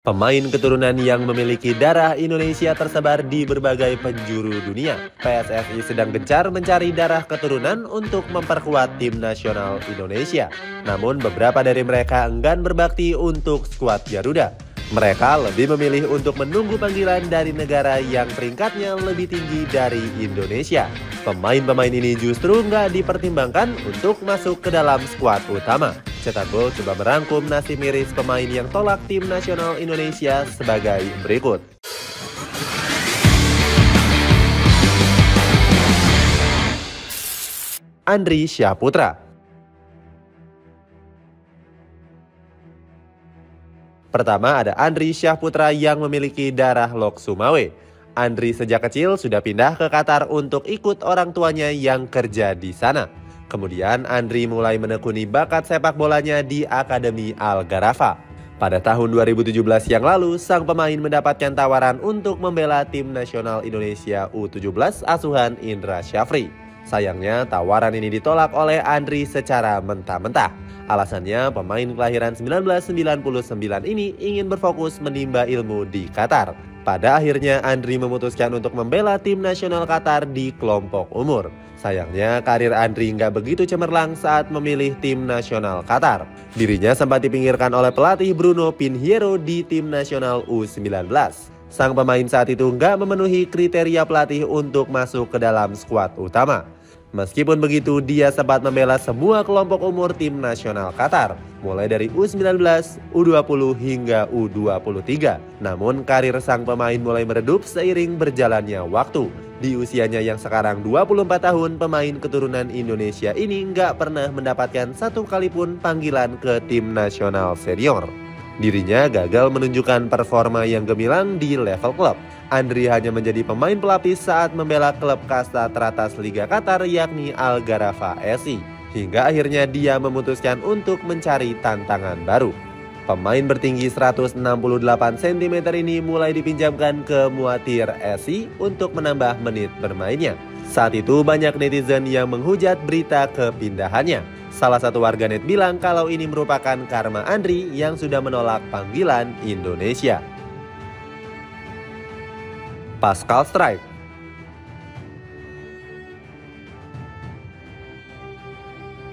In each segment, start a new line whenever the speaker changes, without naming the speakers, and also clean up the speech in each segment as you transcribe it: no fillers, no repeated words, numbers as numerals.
Pemain keturunan yang memiliki darah Indonesia tersebar di berbagai penjuru dunia. PSSI sedang gencar mencari darah keturunan untuk memperkuat tim nasional Indonesia. Namun beberapa dari mereka enggan berbakti untuk skuad Garuda. Mereka lebih memilih untuk menunggu panggilan dari negara yang peringkatnya lebih tinggi dari Indonesia. Pemain-pemain ini justru nggak dipertimbangkan untuk masuk ke dalam skuad utama. Cetak Gol coba merangkum nasib miris pemain yang tolak tim nasional Indonesia sebagai berikut. Andri Syahputra. Pertama ada Andri Syahputra yang memiliki darah Lok Sumawe. Andri sejak kecil sudah pindah ke Qatar untuk ikut orang tuanya yang kerja di sana. Kemudian Andri mulai menekuni bakat sepak bolanya di Akademi Al Gharafa. Pada tahun 2017 yang lalu, sang pemain mendapatkan tawaran untuk membela tim nasional Indonesia U17 asuhan Indra Syafri. Sayangnya tawaran ini ditolak oleh Andri secara mentah-mentah. Alasannya pemain kelahiran 1999 ini ingin berfokus menimba ilmu di Qatar. Pada akhirnya Andri memutuskan untuk membela tim nasional Qatar di kelompok umur. Sayangnya karir Andri nggak begitu cemerlang saat memilih tim nasional Qatar. Dirinya sempat dipinggirkan oleh pelatih Bruno Pinheiro di tim nasional U19. Sang pemain saat itu nggak memenuhi kriteria pelatih untuk masuk ke dalam skuad utama. Meskipun begitu, dia sempat membela semua kelompok umur tim nasional Qatar, mulai dari U19, U20 hingga U23. Namun karir sang pemain mulai meredup seiring berjalannya waktu. Di usianya yang sekarang 24 tahun, pemain keturunan Indonesia ini nggak pernah mendapatkan satu kali pun panggilan ke tim nasional senior. Dirinya gagal menunjukkan performa yang gemilang di level klub. Andri hanya menjadi pemain pelapis saat membela klub kasta teratas Liga Qatar yakni Al Gharafa SC. Hingga akhirnya dia memutuskan untuk mencari tantangan baru. Pemain bertinggi 168 cm ini mulai dipinjamkan ke Muatir SC untuk menambah menit bermainnya. Saat itu banyak netizen yang menghujat berita kepindahannya. Salah satu warganet bilang kalau ini merupakan karma Andri yang sudah menolak panggilan Indonesia. Pascal Struijk.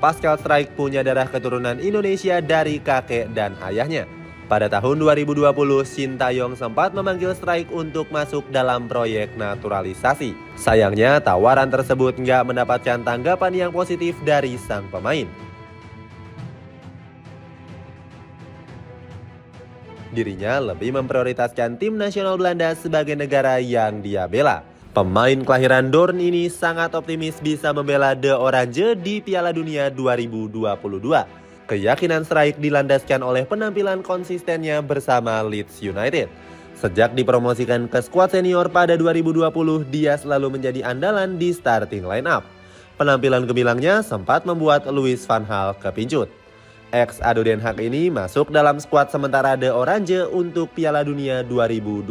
Pascal Struijk punya darah keturunan Indonesia dari kakek dan ayahnya. Pada tahun 2020, Sintayong sempat memanggil Struijk untuk masuk dalam proyek naturalisasi. Sayangnya, tawaran tersebut nggak mendapatkan tanggapan yang positif dari sang pemain. Dirinya lebih memprioritaskan tim nasional Belanda sebagai negara yang dia bela. Pemain kelahiran Doorn ini sangat optimis bisa membela De Oranje di Piala Dunia 2022. Keyakinan Struijk dilandaskan oleh penampilan konsistennya bersama Leeds United. Sejak dipromosikan ke skuad senior pada 2020, dia selalu menjadi andalan di starting line-up. Penampilan gemilangnya sempat membuat Louis van Gaal kepincut. Ex-Ado Den Haag ini masuk dalam skuad sementara De Oranje untuk Piala Dunia 2022.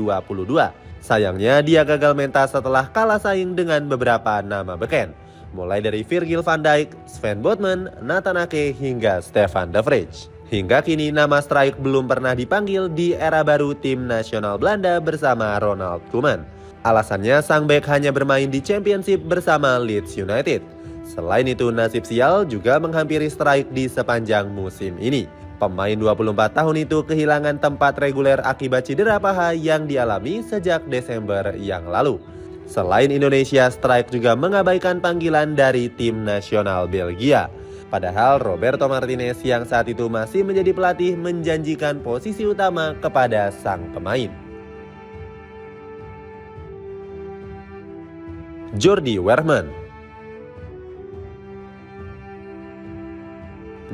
Sayangnya dia gagal mentas setelah kalah saing dengan beberapa nama beken. Mulai dari Virgil van Dijk, Sven Botman, Nathan Ake hingga Stefan de Vrij. Hingga kini nama Struijk belum pernah dipanggil di era baru tim nasional Belanda bersama Ronald Koeman. Alasannya sang bek hanya bermain di Championship bersama Leeds United. Selain itu nasib sial juga menghampiri Struijk di sepanjang musim ini. Pemain 24 tahun itu kehilangan tempat reguler akibat cedera paha yang dialami sejak Desember yang lalu. Selain Indonesia, Struijk juga mengabaikan panggilan dari tim nasional Belgia. Padahal Roberto Martinez yang saat itu masih menjadi pelatih menjanjikan posisi utama kepada sang pemain. Jordi Weerman.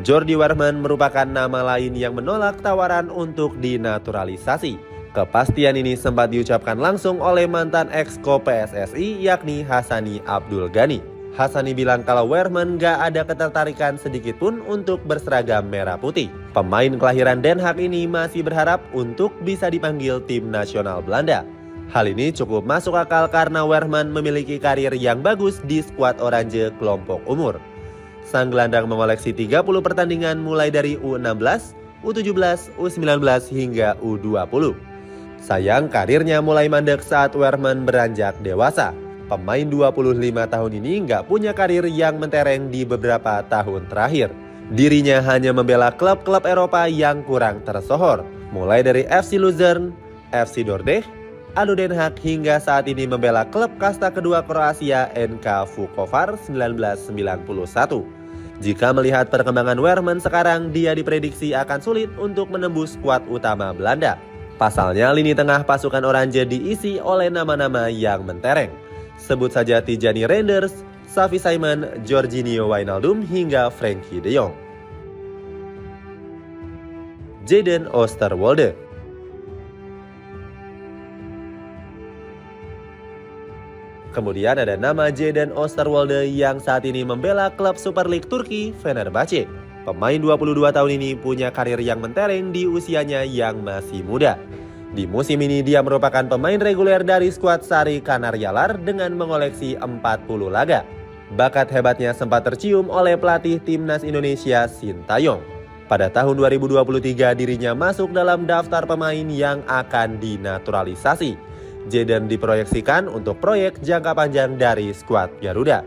Jordi Weerman merupakan nama lain yang menolak tawaran untuk dinaturalisasi. Kepastian ini sempat diucapkan langsung oleh mantan ex-ko PSSI yakni Hassani Abdul Ghani. Hassani bilang kalau Weerman gak ada ketertarikan sedikit pun untuk berseragam merah putih. Pemain kelahiran Den Haag ini masih berharap untuk bisa dipanggil tim nasional Belanda. Hal ini cukup masuk akal karena Weerman memiliki karir yang bagus di skuad Oranje kelompok umur. Sang gelandang mengoleksi 30 pertandingan mulai dari U16, U17, U19 hingga U20. Sayang karirnya mulai mandek saat Wehrmann beranjak dewasa. Pemain 25 tahun ini nggak punya karir yang mentereng di beberapa tahun terakhir. Dirinya hanya membela klub-klub Eropa yang kurang tersohor, mulai dari FC Luzern, FC Dordrecht, ADO Den Haag hingga saat ini membela klub kasta kedua Kroasia NK Vukovar 1991. Jika melihat perkembangan Wehrmann sekarang, dia diprediksi akan sulit untuk menembus skuad utama Belanda. Pasalnya lini tengah pasukan Oranje diisi oleh nama-nama yang mentereng. Sebut saja Tijani Reinders, Xavi Simons, Jorginho Wijnaldum hingga Frenkie de Jong. Jadon Oosterwolde. Kemudian ada nama Jadon Oosterwolde yang saat ini membela klub Super League Turki Fenerbahce. Pemain 22 tahun ini punya karir yang mentereng di usianya yang masih muda. Di musim ini dia merupakan pemain reguler dari skuad Sari Kanaryalar dengan mengoleksi 40 laga. Bakat hebatnya sempat tercium oleh pelatih timnas Indonesia Sintayong. Pada tahun 2023 dirinya masuk dalam daftar pemain yang akan dinaturalisasi. Jadon diproyeksikan untuk proyek jangka panjang dari skuad Garuda.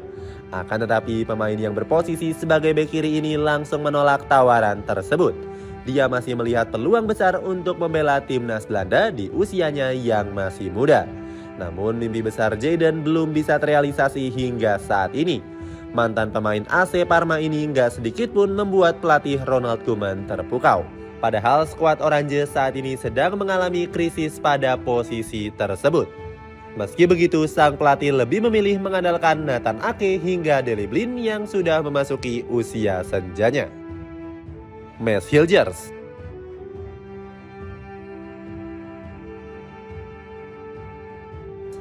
Akan tetapi pemain yang berposisi sebagai bek kiri ini langsung menolak tawaran tersebut. Dia masih melihat peluang besar untuk membela timnas Belanda di usianya yang masih muda. Namun mimpi besar Jadon belum bisa terrealisasi hingga saat ini. Mantan pemain AC Parma ini nggak sedikit pun membuat pelatih Ronald Koeman terpukau. Padahal skuad Oranje saat ini sedang mengalami krisis pada posisi tersebut. Meski begitu, sang pelatih lebih memilih mengandalkan Nathan Ake hingga Daley Blind yang sudah memasuki usia senjanya. Mads Hilgers.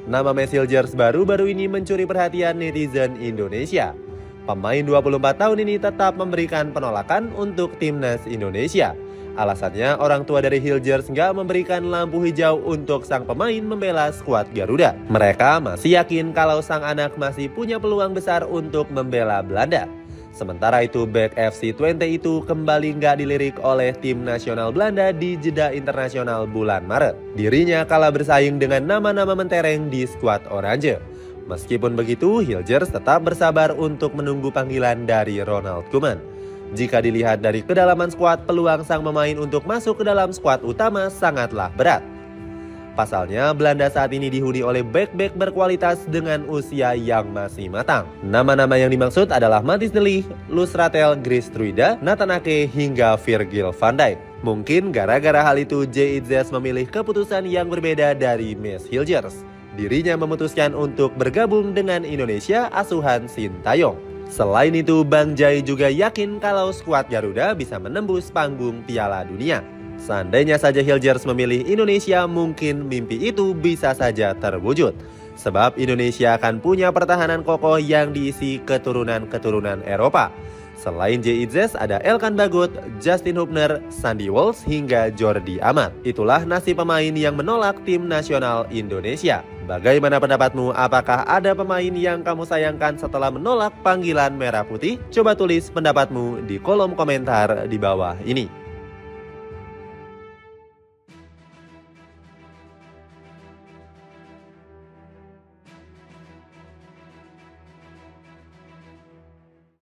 Nama Mads Hilgers baru-baru ini mencuri perhatian netizen Indonesia. Pemain 24 tahun ini tetap memberikan penolakan untuk timnas Indonesia. Alasannya orang tua dari Hilgers nggak memberikan lampu hijau untuk sang pemain membela skuad Garuda. Mereka masih yakin kalau sang anak masih punya peluang besar untuk membela Belanda. Sementara itu, bek FC Twente itu kembali nggak dilirik oleh tim nasional Belanda di jeda internasional bulan Maret. Dirinya kalah bersaing dengan nama-nama mentereng di skuad Oranje. Meskipun begitu, Hilgers tetap bersabar untuk menunggu panggilan dari Ronald Koeman. Jika dilihat dari kedalaman skuad, peluang sang pemain untuk masuk ke dalam skuad utama sangatlah berat. Pasalnya, Belanda saat ini dihuni oleh bek-bek berkualitas dengan usia yang masih matang. Nama-nama yang dimaksud adalah Matthijs de Ligt, Lusratel Gristruida, Nathan Ake, hingga Virgil van Dijk. Mungkin gara-gara hal itu, JITZES memilih keputusan yang berbeda dari Mads Hilgers. Dirinya memutuskan untuk bergabung dengan Indonesia asuhan Sintayong. Selain itu, Bang Jai juga yakin kalau skuad Garuda bisa menembus panggung Piala Dunia. Seandainya saja Hilgers memilih Indonesia, mungkin mimpi itu bisa saja terwujud. Sebab Indonesia akan punya pertahanan kokoh yang diisi keturunan-keturunan Eropa. Selain JITZES ada Elkan Bagot, Justin Hubner, Sandy Walsh hingga Jordi Amat. Itulah nasib pemain yang menolak tim nasional Indonesia. Bagaimana pendapatmu? Apakah ada pemain yang kamu sayangkan setelah menolak panggilan merah putih? Coba tulis pendapatmu di kolom komentar di bawah ini.